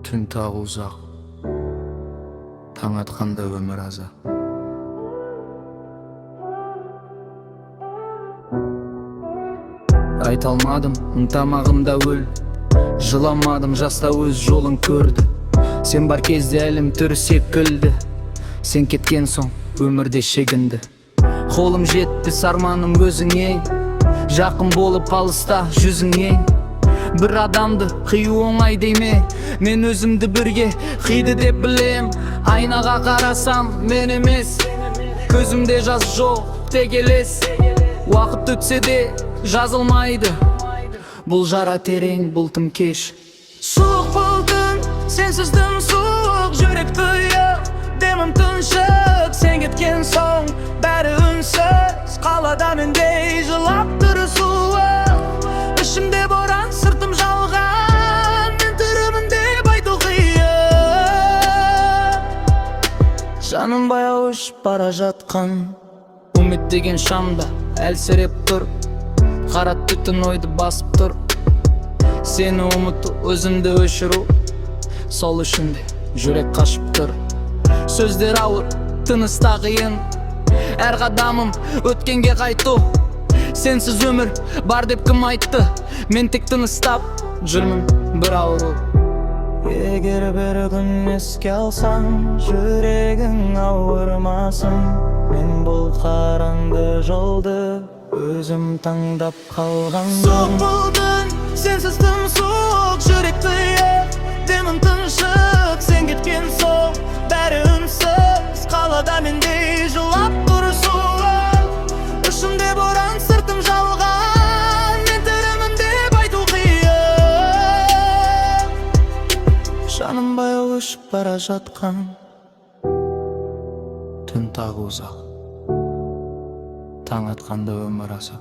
Түн тағы ұзақ, таң атқанда өмір аза. Айта алмадым, ынтамағымда өл, жыламадым, жаста өз жолын көрді. Сен бар кезде әлім түрі секілді, сен кеткен соң өмірде шегінді. Қолым жетті сарманым өзіңе, жақын болып алыста жүзіңе. Бір адамды қию оңай дейме, мен өзімді бірге қиды деп білем. Айнаға қарасам мен емес, көзімде жас жоқ тек елес. Уақыт өтсе де жазылмайды, бұл жара терең, бұл тым кеш. Суық болдың, сенсіздің суық, жүрек тұйық, демім тұншық. Сен кеткен соң бәрі үнсіз, қалада мендей жылап тұры суық. Ішімде боран, сыртым жалған, мен түрімін деп айту қиын. Жаным баяу өшіп бара жатқан, үміт деген шамда әлсіреп тұр. Қара түтін ойды басып тұр. Сені ұмыту, өзімді өшіру, сол үшін де жүрек қашып тұр. Сөздер ауыр, тыныста қиын, әр қадамым өткенге қайту. Сенсіз өмір бар деп кім айтты, мен тек тыныстап жүрмін бір ауру. Егер бір күн еске алсаң, жүрегің ауырмасын. Мен бұл қараңғы жолды өзім таңдап қалған. Суық болдың, сенсіз тым суық, жүрек тұйық, демім тыншық. Сен кеткен соң бәрі үнсіз, қалада мендей жылап тұр суық. Ішімде боран, сыртым жалған, мен түрімін деп айту қиын. Жаным баяу өшіп бара жатқан, түн тағы ұзақ, таң атқанда өмір аза.